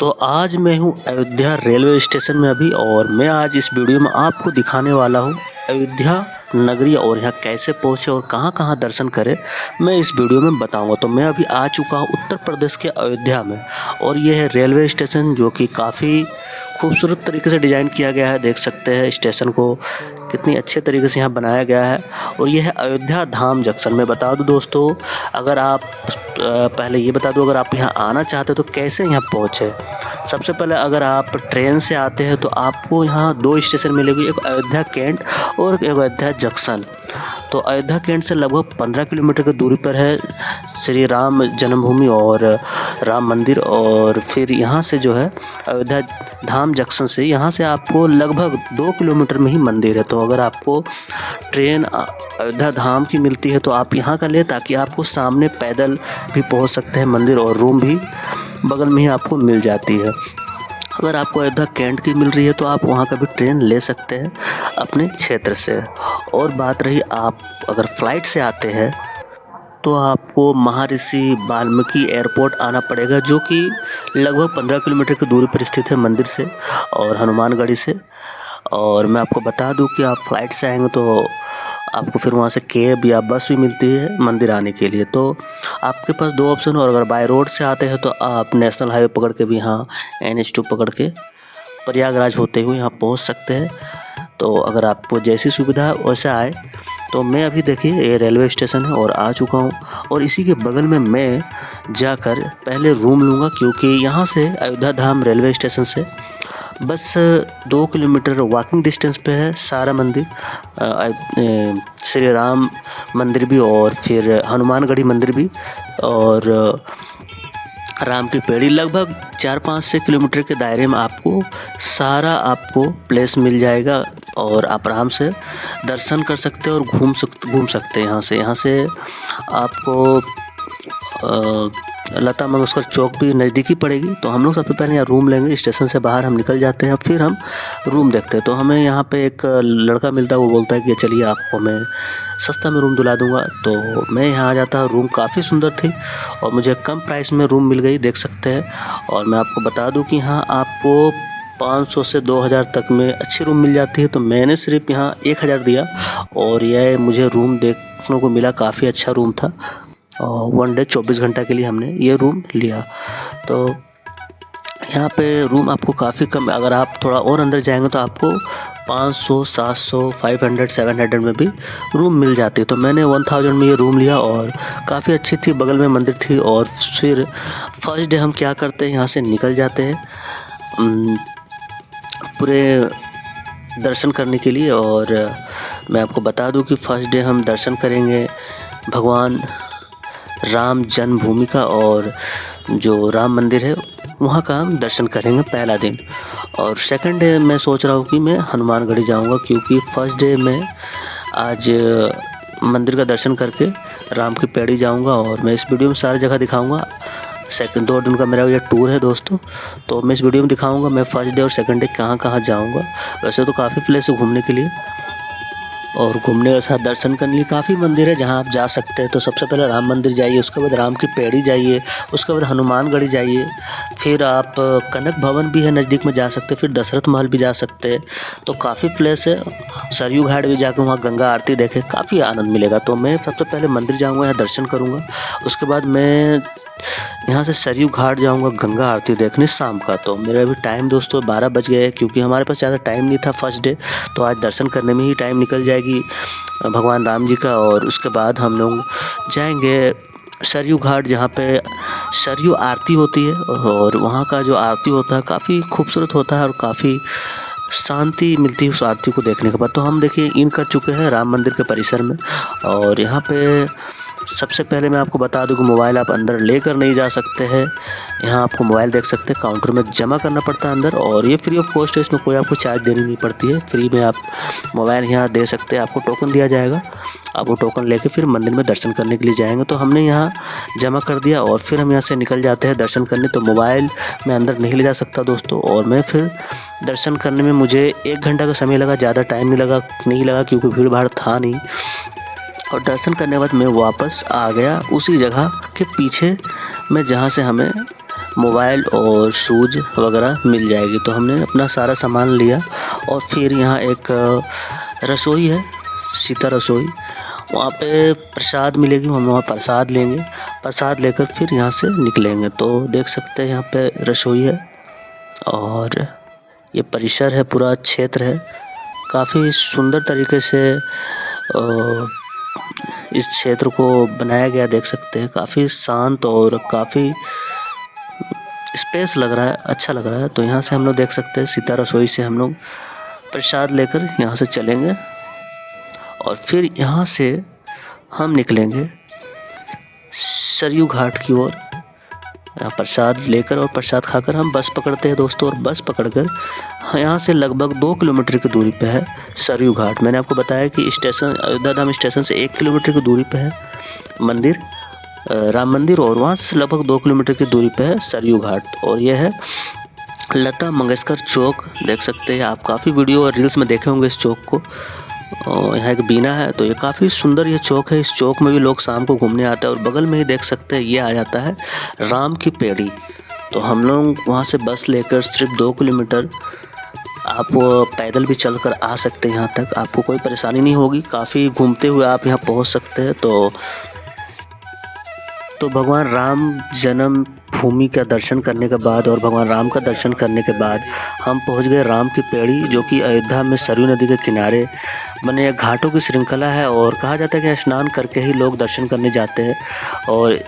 तो आज मैं हूँ अयोध्या रेलवे स्टेशन में अभी, और मैं आज इस वीडियो में आपको दिखाने वाला हूँ अयोध्या नगरी और यहाँ कैसे पहुँचे और कहाँ कहाँ दर्शन करें, मैं इस वीडियो में बताऊंगा। तो मैं अभी आ चुका हूँ उत्तर प्रदेश के अयोध्या में, और ये है रेलवे स्टेशन जो कि काफ़ी खूबसूरत तरीके से डिज़ाइन किया गया है। देख सकते हैं स्टेशन को कितनी अच्छे तरीके से यहाँ बनाया गया है। और ये है अयोध्या धाम जंक्शन। मैं बता दूं दोस्तों, अगर आप पहले ये बता दूं, अगर आप यहाँ आना चाहते हो तो कैसे यहाँ पहुँचे। सबसे पहले अगर आप ट्रेन से आते हैं तो आपको यहाँ दो स्टेशन मिलेगी, एक अयोध्या कैंट और एक अयोध्या जंक्शन। तो अयोध्या कैंट से लगभग 15 किलोमीटर की दूरी पर है श्री राम जन्मभूमि और राम मंदिर। और फिर यहाँ से जो है अयोध्या धाम जंक्शन से यहाँ से आपको लगभग 2 किलोमीटर में ही मंदिर है। तो अगर आपको ट्रेन अयोध्या धाम की मिलती है तो आप यहाँ का लें, ताकि आपको सामने पैदल भी पहुँच सकते हैं मंदिर, और रूम भी बगल में ही आपको मिल जाती है। अगर आपको अयोध्या कैंट की मिल रही है तो आप वहाँ का भी ट्रेन ले सकते हैं अपने क्षेत्र से। और बात रही आप अगर फ़्लाइट से आते हैं तो आपको महर्षि वाल्मीकि एयरपोर्ट आना पड़ेगा, जो कि लगभग 15 किलोमीटर की दूरी पर स्थित है मंदिर से और हनुमानगढ़ी से। और मैं आपको बता दूं कि आप फ़्लाइट से आएंगे तो आपको फिर वहाँ से कैब या बस भी मिलती है मंदिर आने के लिए। तो आपके पास दो ऑप्शन। और अगर बाय रोड से आते हैं तो आप नेशनल हाईवे पकड़ के भी यहाँ NH2 पकड़ के प्रयागराज होते हुए यहाँ पहुँच सकते हैं। तो अगर आपको जैसी सुविधा वैसा आए। तो मैं अभी देखिए ये रेलवे स्टेशन है और आ चुका हूँ, और इसी के बगल में मैं जाकर पहले रूम लूँगा, क्योंकि यहाँ से अयोध्या धाम रेलवे स्टेशन से बस 2 किलोमीटर वॉकिंग डिस्टेंस पे है सारा मंदिर, श्री राम मंदिर भी और फिर हनुमानगढ़ी मंदिर भी और राम की पेड़ी। लगभग 4-5 किलोमीटर के दायरे में आपको सारा प्लेस मिल जाएगा, और आप आराम से दर्शन कर सकते हैं और घूम सकते हैं। यहाँ से आपको लता मंगेशकर चौक भी नज़दीकी पड़ेगी। तो हम लोग सबसे पहले यहाँ रूम लेंगे, स्टेशन से बाहर हम निकल जाते हैं, फिर हम रूम देखते हैं। तो हमें यहाँ पे एक लड़का मिलता है, वो बोलता है कि चलिए आपको मैं सस्ता में रूम दिला दूंगा। तो मैं यहाँ आ जाता। रूम काफ़ी सुंदर थी और मुझे कम प्राइस में रूम मिल गई, देख सकते हैं। और मैं आपको बता दूं कि यहाँ आपको 500 से 2000 तक में अच्छी रूम मिल जाती है। तो मैंने सिर्फ यहाँ 1000 दिया और यह मुझे रूम देखने को मिला, काफ़ी अच्छा रूम था। और 1 डे 24 घंटा के लिए हमने ये रूम लिया। तो यहाँ पे रूम आपको काफ़ी कम, अगर आप थोड़ा और अंदर जाएंगे तो आपको 500, 700, 500, 700 में भी रूम मिल जाती है। तो मैंने 1000 में ये रूम लिया और काफ़ी अच्छी थी, बगल में मंदिर थी। और फिर फर्स्ट डे हम क्या करते हैं, यहाँ से निकल जाते हैं पूरे दर्शन करने के लिए। और मैं आपको बता दूं कि फर्स्ट डे हम दर्शन करेंगे भगवान राम जन्मभूमि का, और जो राम मंदिर है वहाँ का हम दर्शन करेंगे पहला दिन। और सेकंड डे मैं सोच रहा हूँ कि मैं हनुमानगढ़ी जाऊँगा, क्योंकि फर्स्ट डे मैं आज मंदिर का दर्शन करके राम की पेड़ी जाऊँगा। और मैं इस वीडियो में सारी जगह दिखाऊँगा। सेकंड 2 दिन का मेरा ये टूर है दोस्तों, तो मैं इस वीडियो में दिखाऊंगा मैं फर्स्ट डे और सेकंड डे कहाँ कहाँ जाऊंगा। वैसे तो काफ़ी प्लेस है घूमने के लिए, और घूमने के साथ दर्शन करने के लिए काफ़ी मंदिर है जहाँ आप जा सकते हैं। तो सबसे पहले राम मंदिर जाइए, उसके बाद राम की पेड़ी जाइए, उसके बाद हनुमानगढ़ी जाइए, फिर आप कनक भवन भी है नज़दीक में जा सकते हैं, फिर दशरथ महल भी जा सकते हैं। तो काफ़ी प्लेस है। सरयू घाट भी जाकर वहाँ गंगा आरती देखें, काफ़ी आनंद मिलेगा। तो मैं सबसे पहले मंदिर जाऊँगा, यहाँ दर्शन करूँगा, उसके बाद मैं यहाँ से सरयू घाट जाऊँगा गंगा आरती देखने शाम का। तो मेरा अभी टाइम दोस्तों 12 बज गए हैं, क्योंकि हमारे पास ज़्यादा टाइम नहीं था फर्स्ट डे। तो आज दर्शन करने में ही टाइम निकल जाएगी भगवान राम जी का। और उसके बाद हम लोग जाएंगे सरयू घाट, जहाँ पे सरयू आरती होती है। और वहाँ का जो आरती होता है काफ़ी खूबसूरत होता है और काफ़ी शांति मिलती है उस आरती को देखने के बाद। तो हम देखिए इन कर चुके हैं राम मंदिर के परिसर में। और यहाँ पे सबसे पहले मैं आपको बता दूं कि मोबाइल आप अंदर लेकर नहीं जा सकते हैं। यहाँ आपको मोबाइल देख सकते हैं, काउंटर में जमा करना पड़ता है अंदर, और ये फ्री ऑफ कॉस्ट है, इसमें कोई आपको चार्ज देनी नहीं पड़ती है। फ्री में आप मोबाइल यहाँ दे सकते हैं। आपको टोकन दिया जाएगा, आप वो टोकन लेके फिर मंदिर में दर्शन करने के लिए जाएंगे। तो हमने यहाँ जमा कर दिया और फिर हम यहाँ से निकल जाते हैं दर्शन करने। तो मोबाइल मैं अंदर नहीं ले जा सकता दोस्तों। और मैं फिर दर्शन करने में मुझे 1 घंटा का समय लगा, ज़्यादा टाइम नहीं लगा क्योंकि भीड़ भाड़ था नहीं। और दर्शन करने के बाद मैं वापस आ गया उसी जगह के पीछे में जहाँ से हमें मोबाइल और शूज़ वगैरह मिल जाएगी। तो हमने अपना सारा सामान लिया और फिर यहाँ एक रसोई है, सीता रसोई, वहाँ पे प्रसाद मिलेगी, हम वहाँ प्रसाद लेंगे। प्रसाद लेकर फिर यहाँ से निकलेंगे। तो देख सकते हैं यहाँ पे रसोई है और ये परिसर है, पूरा क्षेत्र है। काफ़ी सुंदर तरीके से इस क्षेत्र को बनाया गया, देख सकते हैं। काफ़ी शांत और काफ़ी स्पेस लग रहा है, अच्छा लग रहा है। तो यहाँ से हम लोग देख सकते हैं सीता रसोई से हम लोग प्रसाद लेकर यहाँ से चलेंगे और फिर यहाँ से हम निकलेंगे सरयू घाट की ओर। यहाँ प्रसाद लेकर और प्रसाद खाकर हम बस पकड़ते हैं दोस्तों, और बस पकड़कर यहाँ से लगभग 2 किलोमीटर की दूरी पे है सरयू घाट। मैंने आपको बताया कि स्टेशन अयोध्या धाम स्टेशन से 1 किलोमीटर की दूरी पे है मंदिर, राम मंदिर, और वहाँ से लगभग 2 किलोमीटर की दूरी पे है सरयू घाट। और यह है लता मंगेशकर चौक, देख सकते हैं आप। काफ़ी वीडियो और रील्स में देखे होंगे इस चौक को। और यहाँ एक बीना है, तो ये काफ़ी सुंदर ये चौक है। इस चौक में भी लोग शाम को घूमने आते हैं। और बगल में ही देख सकते हैं ये आ जाता है राम की पेड़ी। तो हम लोग वहाँ से बस लेकर सिर्फ 2 किलोमीटर आप पैदल भी चलकर आ सकते हैं यहाँ तक, आपको कोई परेशानी नहीं होगी। काफ़ी घूमते हुए आप यहाँ पहुँच सकते हैं। तो भगवान राम जन्म भूमि का दर्शन करने के बाद और भगवान राम का दर्शन करने के बाद हम पहुंच गए राम की पेड़ी, जो कि अयोध्या में सरयू नदी के किनारे बने एक घाटों की श्रृंखला है। और कहा जाता है कि स्नान करके ही लोग दर्शन करने जाते हैं। और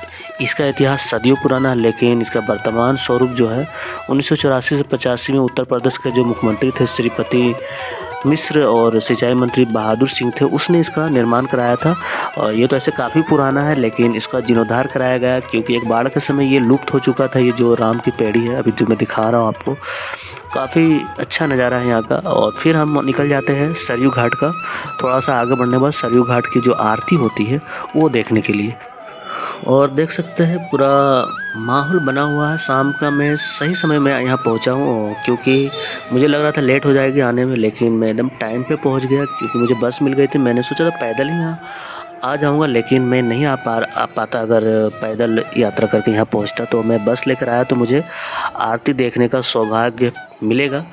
इसका इतिहास सदियों पुराना है, लेकिन इसका वर्तमान स्वरूप जो है 1984 से 85 में उत्तर प्रदेश के जो मुख्यमंत्री थे श्रीपति मिश्र और सिंचाई मंत्री बहादुर सिंह थे, उसने इसका निर्माण कराया था। और ये तो ऐसे काफ़ी पुराना है, लेकिन इसका जीर्णोद्धार कराया गया क्योंकि एक बाढ़ के समय ये लुप्त हो चुका था। ये जो राम की पेड़ी है, अभी जो मैं दिखा रहा हूँ आपको, काफ़ी अच्छा नज़ारा है यहाँ का। और फिर हम निकल जाते हैं सरयू घाट का थोड़ा सा आगे बढ़ने के बाद सरयू घाट की जो आरती होती है वो देखने के लिए। और देख सकते हैं पूरा माहौल बना हुआ है शाम का। मैं सही समय में यहाँ पहुँचा हूँ, क्योंकि मुझे लग रहा था लेट हो जाएगी आने में, लेकिन मैं एकदम टाइम पे पहुँच गया क्योंकि मुझे बस मिल गई थी। मैंने सोचा था पैदल ही यहाँ आ जाऊँगा, लेकिन मैं नहीं आ पाता अगर पैदल यात्रा करके यहाँ पहुँचता। तो मैं बस लेकर आया, तो मुझे आरती देखने का सौभाग्य मिलेगा।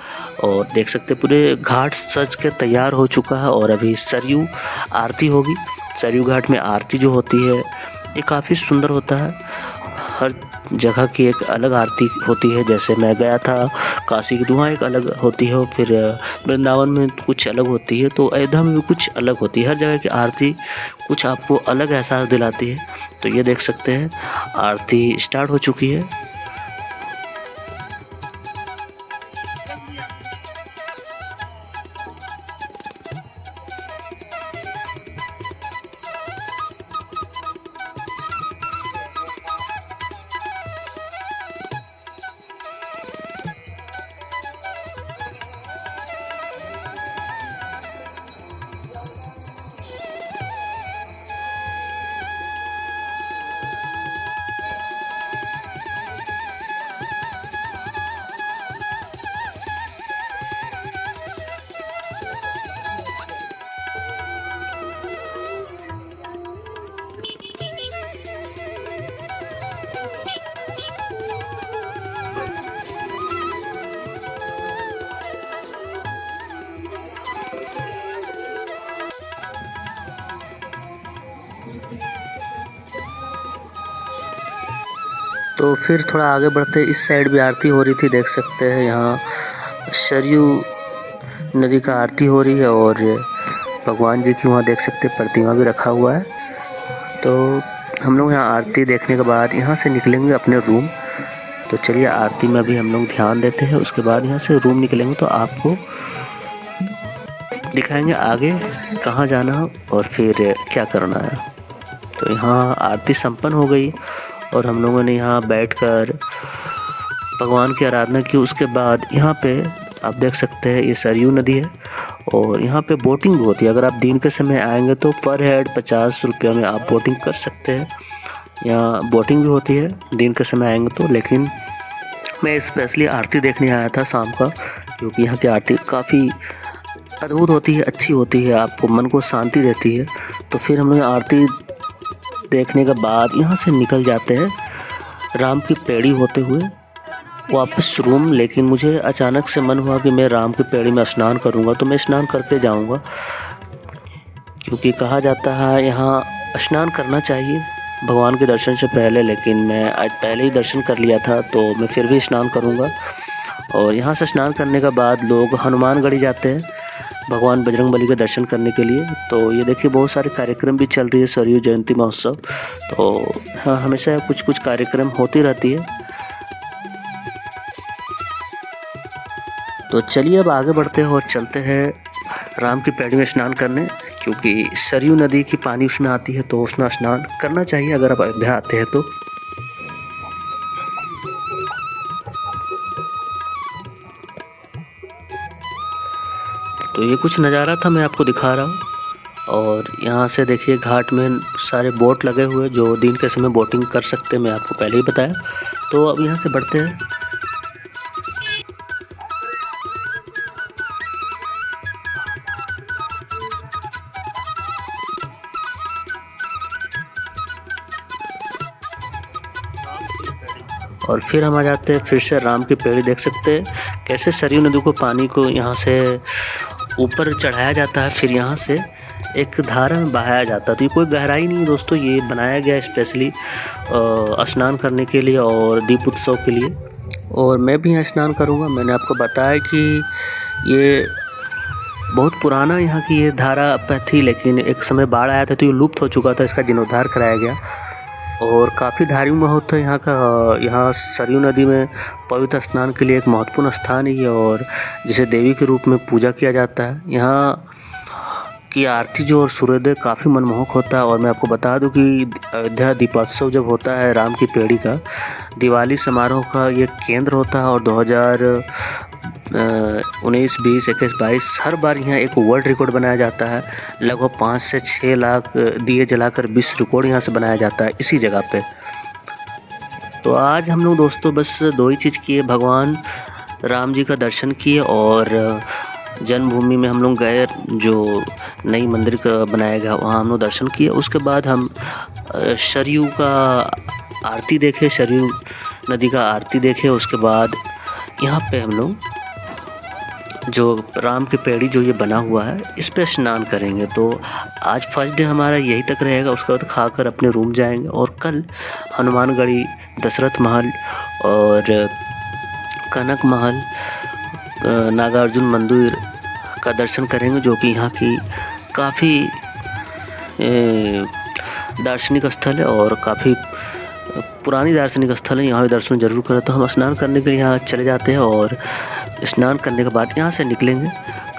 और देख सकते पूरे घाट सज के तैयार हो चुका है और अभी सरयू आरती होगी। सरयू घाट में आरती जो होती है ये काफ़ी सुंदर होता है। हर जगह की एक अलग आरती होती है। जैसे मैं गया था काशी की, वहाँ एक अलग होती है, फिर वृंदावन में कुछ अलग होती है, तो अयोध्या में भी कुछ अलग होती है। हर जगह की आरती कुछ आपको अलग एहसास दिलाती है। तो ये देख सकते हैं आरती स्टार्ट हो चुकी है। तो फिर थोड़ा आगे बढ़ते इस साइड भी आरती हो रही थी, देख सकते हैं यहाँ सरयू नदी का आरती हो रही है। और भगवान जी की वहाँ देख सकते हैं प्रतिमा भी रखा हुआ है। तो हम लोग यहाँ आरती देखने के बाद यहाँ से निकलेंगे अपने रूम। तो चलिए आरती में भी हम लोग ध्यान देते हैं, उसके बाद यहाँ से रूम निकलेंगे तो आपको दिखाएंगे आगे कहाँ जाना है और फिर क्या करना है। तो यहाँ आरती संपन्न हो गई और हम लोगों ने यहाँ बैठकर भगवान की आराधना की। उसके बाद यहाँ पे आप देख सकते हैं ये सरयू नदी है और यहाँ पे बोटिंग भी होती है। अगर आप दिन के समय आएंगे तो पर हेड 50 रुपये में आप बोटिंग कर सकते हैं। यहाँ बोटिंग भी होती है दिन के समय आएंगे तो, लेकिन मैं स्पेशली आरती देखने आया था शाम का, क्योंकि यहाँ की आरती काफ़ी अद्भुत होती है, अच्छी होती है, आपको मन को शांति देती है। तो फिर हम लोग आरती देखने के बाद यहाँ से निकल जाते हैं राम की पेड़ी होते हुए वापस रूम, लेकिन मुझे अचानक से मन हुआ कि मैं राम की पैड़ी में स्नान करूँगा, तो मैं स्नान करके जाऊँगा, क्योंकि कहा जाता है यहाँ स्नान करना चाहिए भगवान के दर्शन से पहले। लेकिन मैं आज पहले ही दर्शन कर लिया था, तो मैं फिर भी स्नान करूँगा। और यहाँ से स्नान करने के बाद लोग हनुमानगढ़ी जाते हैं भगवान बजरंगबली के दर्शन करने के लिए। तो ये देखिए बहुत सारे कार्यक्रम भी चल रही है, सरयू जयंती महोत्सव। तो हाँ, हमेशा कुछ कुछ कार्यक्रम होती रहती है। तो चलिए अब आगे बढ़ते हैं और चलते हैं राम की पैड़ी में स्नान करने, क्योंकि सरयू नदी की पानी उसमें आती है, तो उसमें स्नान करना चाहिए अगर आप अयोध्या आते हैं तो। ये कुछ नज़ारा था, मैं आपको दिखा रहा हूँ। और यहाँ से देखिए घाट में सारे बोट लगे हुए, जो दिन के समय बोटिंग कर सकते हैं, मैं आपको पहले ही बताया। तो अब यहाँ से बढ़ते हैं। और फिर हम आ जाते हैं फिर से राम की पैड़ी। देख सकते हैं कैसे सरयू नदी को पानी को यहाँ से ऊपर चढ़ाया जाता है, फिर यहाँ से एक धारा में बहाया जाता है। तो ये कोई गहराई नहीं है दोस्तों, ये बनाया गया स्पेशली स्नान करने के लिए और दीप उत्सव के लिए। और मैं भी यहाँ स्नान करूँगा। मैंने आपको बताया कि ये बहुत पुराना यहाँ की ये धारा थी, लेकिन एक समय बाढ़ आया था तो ये लुप्त हो चुका था, इसका जीर्णोद्धार कराया गया। और काफ़ी धार्मिक महत्व है यहाँ का। यहाँ सरयू नदी में पवित्र स्नान के लिए एक महत्वपूर्ण स्थान ही है, और जिसे देवी के रूप में पूजा किया जाता है। यहाँ की आरती जो और सूर्योदय काफ़ी मनमोहक होता है। और मैं आपको बता दूं कि अयोध्या दीपोत्सव जब होता है राम की पैड़ी का, दिवाली समारोह का ये केंद्र होता है। और 2019, 20, 21, 22 हर बार यहाँ एक वर्ल्ड रिकॉर्ड बनाया जाता है। लगभग 5 से 6 लाख दिए जलाकर विश्व रिकॉर्ड यहाँ से बनाया जाता है इसी जगह पे। तो आज हम लोग दोस्तों बस 2 ही चीज़ किए, भगवान राम जी का दर्शन किए और जन्मभूमि में हम लोग गए, जो नई मंदिर का बनाया गया वहाँ हम लोग दर्शन किए। उसके बाद हम सरयू का आरती देखे, सरयू नदी का आरती देखे। उसके बाद यहाँ पे हम लोग जो राम की पैड़ी जो ये बना हुआ है इस पे स्नान करेंगे। तो आज फर्स्ट डे हमारा यही तक रहेगा। उसके बाद खाकर अपने रूम जाएंगे और कल हनुमानगढ़ी, दशरथ महल और कनक महल, नागार्जुन मंदिर का दर्शन करेंगे, जो कि यहाँ की काफ़ी दार्शनिक स्थल है और काफ़ी पुरानी दार्शनिक स्थल है। यहाँ पे दर्शन जरूर करें। तो हम स्नान करने के लिए यहाँ चले जाते हैं और स्नान करने के बाद यहाँ से निकलेंगे।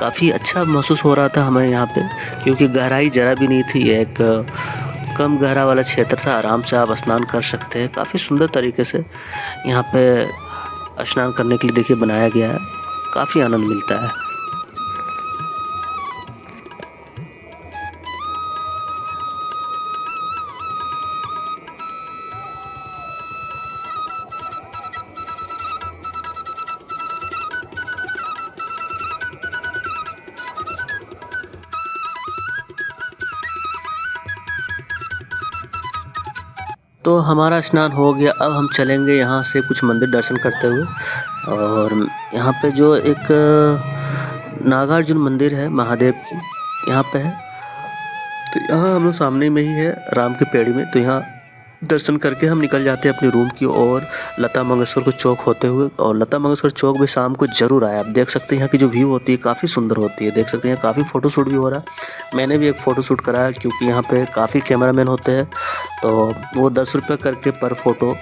काफ़ी अच्छा महसूस हो रहा था हमें यहाँ पे, क्योंकि गहराई ज़रा भी नहीं थी। एक कम गहरा वाला क्षेत्र था, आराम से आप स्नान कर सकते हैं। काफ़ी सुंदर तरीके से यहाँ पे स्नान करने के लिए देखिए बनाया गया है, काफ़ी आनंद मिलता है। तो हमारा स्नान हो गया। अब हम चलेंगे यहाँ से कुछ मंदिर दर्शन करते हुए। और यहाँ पे जो एक नागार्जुन मंदिर है महादेव की, यहाँ पे है। तो यहाँ हम लोग सामने में ही है राम की पैड़ी में। तो यहाँ दर्शन करके हम निकल जाते हैं अपने रूम की ओर, लता मंगेशकर को चौक होते हुए। और लता मंगेशकर चौक भी शाम को जरूर आए। आप देख सकते हैं यहाँ की जो व्यू होती है काफ़ी सुंदर होती है। देख सकते हैं काफ़ी फ़ोटो शूट भी हो रहा है। मैंने भी एक फ़ोटो शूट कराया, क्योंकि यहाँ पे काफ़ी कैमरामैन होते हैं। तो वो 10 रुपये करके पर फ़ोटो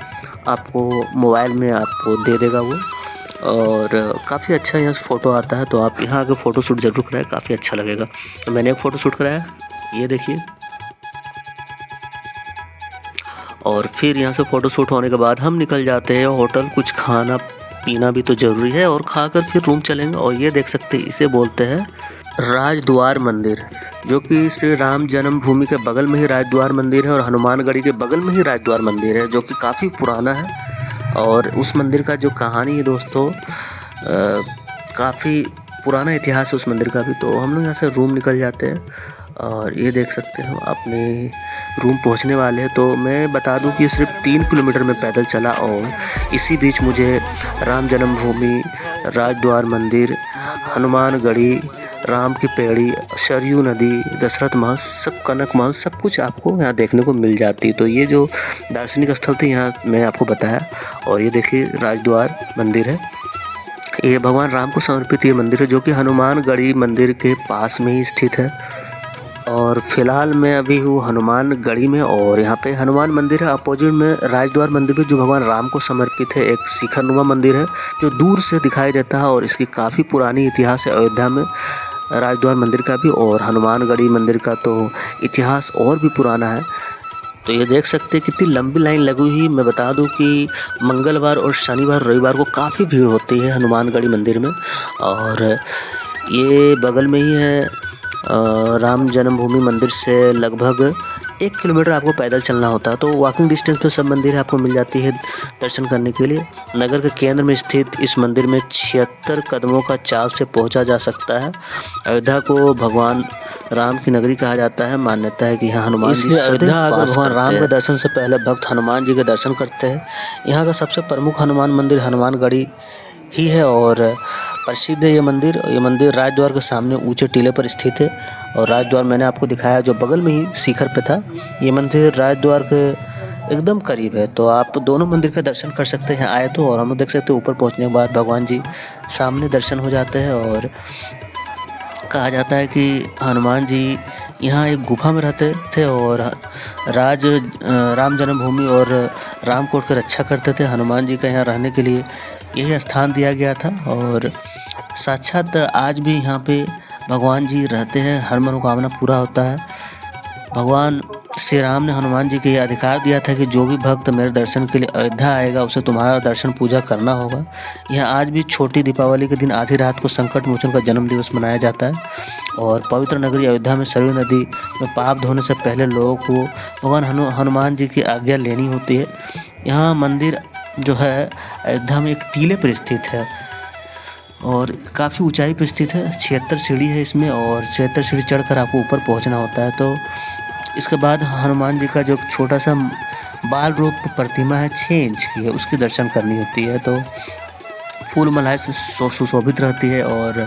आपको मोबाइल में आपको दे देगा वो। और काफ़ी अच्छा यहाँ से फ़ोटो आता है। तो आप यहाँ आके फ़ोटो शूट ज़रूर कराएं, काफ़ी अच्छा लगेगा। तो मैंने एक फ़ोटो शूट कराया, ये देखिए। और फिर यहाँ से फ़ोटो शूट होने के बाद हम निकल जाते हैं होटल। कुछ खाना पीना भी तो ज़रूरी है, और खाकर फिर रूम चलेंगे। और ये देख सकते हैं, इसे बोलते हैं राजद्वार मंदिर, जो कि श्री राम जन्मभूमि के बगल में ही राजद्वार मंदिर है। और हनुमानगढ़ी के बगल में ही राजद्वार मंदिर है, जो कि काफ़ी पुराना है। और उस मंदिर का जो कहानी है दोस्तों, काफ़ी पुराना इतिहास है उस मंदिर का भी। तो हम लोग यहाँ से रूम निकल जाते हैं। और ये देख सकते हैं हम अपने रूम पहुंचने वाले हैं। तो मैं बता दूं कि सिर्फ 3 किलोमीटर में पैदल चला और इसी बीच मुझे राम जन्मभूमि, राजद्वार मंदिर, हनुमानगढ़ी, राम की पेड़ी, सरयू नदी, दशरथ महल, सब कनक महल, सब कुछ आपको यहाँ देखने को मिल जाती है। तो ये जो दार्शनिक स्थल थे यहाँ मैं आपको बताया। और ये देखिए राजद्वार मंदिर है, ये भगवान राम को समर्पित ये मंदिर है जो कि हनुमानगढ़ी मंदिर के पास में ही स्थित है। और फिलहाल मैं अभी हूँ हनुमानगढ़ी में और यहाँ पे हनुमान मंदिर है, अपोजिट में राजद्वार मंदिर भी जो भगवान राम को समर्पित है। एक शिखरनुमा मंदिर है जो दूर से दिखाई देता है और इसकी काफ़ी पुरानी इतिहास है अयोध्या में, राजद्वार मंदिर का भी और हनुमानगढ़ी मंदिर का तो इतिहास और भी पुराना है। तो ये देख सकते हैं कितनी लंबी लाइन लगी हुई। मैं बता दूं कि मंगलवार और शनिवार रविवार को काफ़ी भीड़ होती है हनुमानगढ़ी मंदिर में। और ये बगल में ही है राम जन्मभूमि मंदिर से लगभग 1 किलोमीटर आपको पैदल चलना होता है। तो वॉकिंग डिस्टेंस पे सब मंदिर आपको मिल जाती है दर्शन करने के लिए। नगर के केंद्र में स्थित इस मंदिर में 76 कदमों का चाल से पहुंचा जा सकता है। अयोध्या को भगवान राम की नगरी कहा जाता है। मान्यता है कि यहाँ हनुमान जी अयोध्या आकर भगवान राम के दर्शन से पहले भक्त हनुमान जी के दर्शन करते हैं। यहाँ का सबसे प्रमुख हनुमान मंदिर हनुमानगढ़ी ही है और प्रसिद्ध है ये मंदिर। ये मंदिर राजद्वार के सामने ऊंचे टीले पर स्थित है और राजद्वार मैंने आपको दिखाया जो बगल में ही शिखर पे था। ये मंदिर राजद्वार के एकदम करीब है, तो आप दोनों मंदिर का दर्शन कर सकते हैं आए तो। और हम लोग देख सकते हैं ऊपर पहुंचने के बाद भगवान जी सामने दर्शन हो जाते हैं। और कहा जाता है कि हनुमान जी यहाँ एक गुफा में रहते थे और राम जन्मभूमि और रामकोट की रक्षा करते थे। हनुमान जी का यहाँ रहने के लिए यही स्थान दिया गया था और साक्षात आज भी यहाँ पे भगवान जी रहते हैं, हर मनोकामना पूरा होता है। भगवान श्री राम ने हनुमान जी को यह अधिकार दिया था कि जो भी भक्त मेरे दर्शन के लिए अयोध्या आएगा उसे तुम्हारा दर्शन पूजा करना होगा। यह आज भी छोटी दीपावली के दिन आधी रात को संकट मोचन का जन्म दिवस मनाया जाता है। और पवित्र नगरी अयोध्या में सरयू नदी में पाप धोने से पहले लोगों को भगवान हनुमान जी की आज्ञा लेनी होती है। यहाँ मंदिर जो है अयोध्या में एक टीले पर स्थित है और काफ़ी ऊंचाई पर स्थित है। 76 सीढ़ी है इसमें और 76 सीढ़ी चढ़कर आपको ऊपर पहुंचना होता है। तो इसके बाद हनुमान जी का जो छोटा सा बाल रूप प्रतिमा है 6 इंच की है, उसकी दर्शन करनी होती है। तो फूल मालाएं सुशोभित रहती है और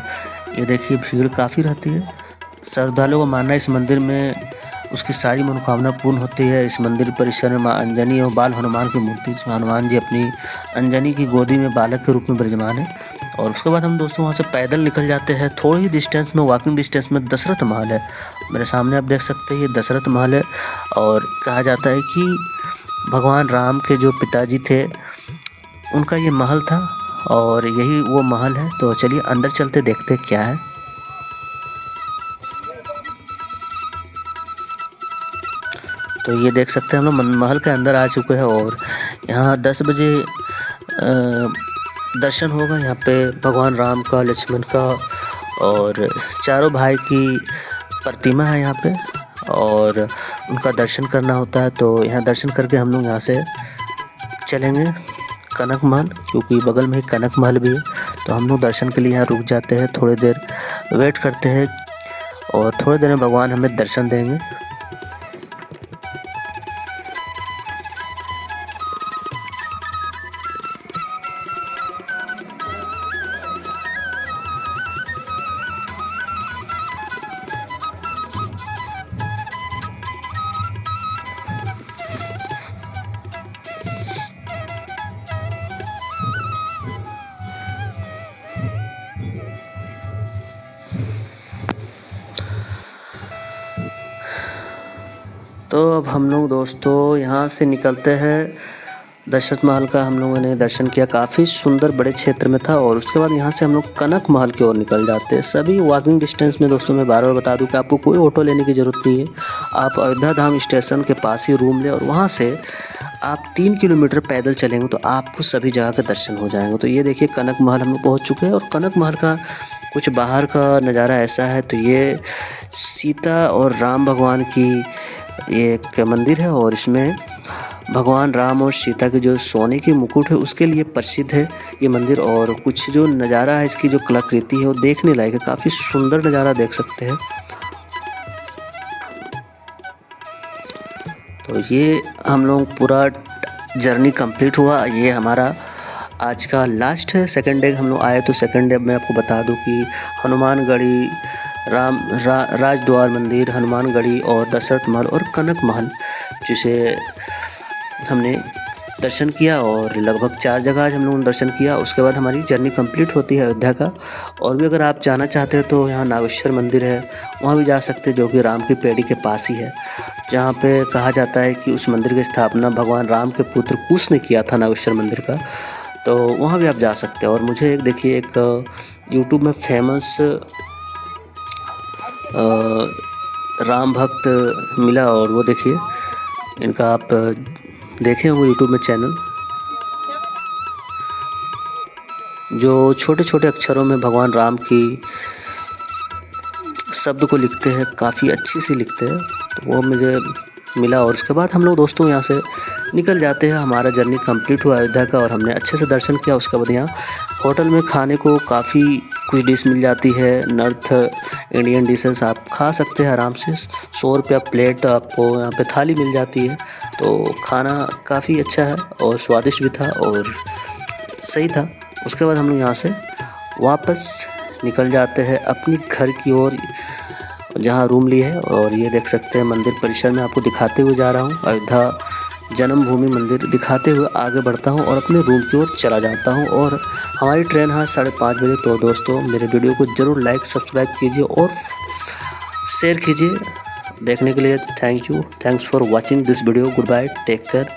ये देखिए भीड़ काफ़ी रहती है। श्रद्धालुओं का मानना है इस मंदिर में उसकी सारी मनोकामना पूर्ण होती है। इस मंदिर परिसर में माँ अंजनी और बाल हनुमान की मूर्ति, जिसमें हनुमान जी अपनी अंजनी की गोदी में बालक के रूप में विराजमान है। और उसके बाद हम दोस्तों वहाँ से पैदल निकल जाते हैं। थोड़ी ही डिस्टेंस में, वॉकिंग डिस्टेंस में दशरथ महल है। मेरे सामने आप देख सकते हैं ये दशरथ महल है और कहा जाता है कि भगवान राम के जो पिताजी थे उनका ये महल था और यही वो महल है। तो चलिए अंदर चलते देखते क्या है। तो ये देख सकते हैं हम लोग महल के अंदर आ चुके हैं और यहाँ 10 बजे दर्शन होगा। यहाँ पे भगवान राम का, लक्ष्मण का और चारों भाई की प्रतिमा है यहाँ पे और उनका दर्शन करना होता है। तो यहाँ दर्शन करके हम लोग यहाँ से चलेंगे कनक महल, क्योंकि बगल में ही कनक महल भी है। तो हम लोग दर्शन के लिए यहाँ रुक जाते हैं, थोड़ी देर वेट करते हैं और थोड़ी देर में भगवान हमें दर्शन देंगे। तो अब हम लोग दोस्तों यहाँ से निकलते हैं। दशरथ महल का हम लोगों ने दर्शन किया, काफ़ी सुंदर बड़े क्षेत्र में था। और उसके बाद यहाँ से हम लोग कनक महल की ओर निकल जाते हैं। सभी वॉकिंग डिस्टेंस में दोस्तों मैं बार बार बता दूं कि आपको कोई ऑटो लेने की ज़रूरत नहीं है। आप अयोध्या धाम स्टेशन के पास ही रूम लें और वहाँ से आप 3 किलोमीटर पैदल चलेंगे तो आपको सभी जगह के दर्शन हो जाएंगे। तो ये देखिए कनक महल हम लोग पहुँच चुके हैं और कनक महल का कुछ बाहर का नज़ारा ऐसा है। तो ये सीता और राम भगवान की एक मंदिर है और इसमें भगवान राम और सीता के जो सोने की मुकुट है उसके लिए प्रसिद्ध है ये मंदिर। और कुछ जो नज़ारा है इसकी जो कलाकृति है वो देखने लायक है, काफ़ी सुंदर नज़ारा देख सकते हैं। तो ये हम लोग पूरा जर्नी कंप्लीट हुआ। ये हमारा आज का लास्ट है। सेकंड डे हम लोग आए तो सेकंड डे मैं आपको बता दूं कि हनुमानगढ़ी, राजद्वार मंदिर, हनुमानगढ़ी और दशरथ महल और कनक महल जिसे हमने दर्शन किया, और लगभग 4 जगह आज हम लोगों ने दर्शन किया। उसके बाद हमारी जर्नी कंप्लीट होती है अयोध्या का। और भी अगर आप जाना चाहते हो तो यहाँ नागेश्वर मंदिर है, वहाँ भी जा सकते हैं, जो कि राम की पेड़ी के पास ही है, जहाँ पे कहा जाता है कि उस मंदिर की स्थापना भगवान राम के पुत्र कुश ने किया था, नागेश्वर मंदिर का। तो वहाँ भी आप जा सकते हैं। और मुझे एक देखिए एक यूट्यूब में फेमस राम भक्त मिला, और वो देखिए इनका आप देखे होंगे यूट्यूब में चैनल, जो छोटे छोटे अक्षरों में भगवान राम की शब्द को लिखते हैं, काफ़ी अच्छी सी लिखते हैं। तो वो मुझे मिला, और उसके बाद हम लोग दोस्तों यहाँ से निकल जाते हैं। हमारा जर्नी कंप्लीट हुआ अयोध्या का, और हमने अच्छे से दर्शन किया। उसके बाद यहाँ होटल में खाने को काफ़ी कुछ डिश मिल जाती है, नॉर्थ इंडियन डिशेस आप खा सकते हैं आराम से। 100 रुपया प्लेट आपको यहाँ पे थाली मिल जाती है। तो खाना काफ़ी अच्छा है और स्वादिष्ट भी था और सही था। उसके बाद हम लोग यहाँ से वापस निकल जाते हैं अपनी घर की ओर, जहाँ रूम ली है। और ये देख सकते हैं मंदिर परिसर में आपको दिखाते हुए जा रहा हूँ। अयोध्या जन्मभूमि मंदिर दिखाते हुए आगे बढ़ता हूँ और अपने रूम की ओर चला जाता हूँ। और हमारी ट्रेन है 5:30 बजे। तो दोस्तों मेरे वीडियो को ज़रूर लाइक सब्सक्राइब कीजिए और शेयर कीजिए। देखने के लिए thank you. Thanks for watching this video. Goodbye, take care.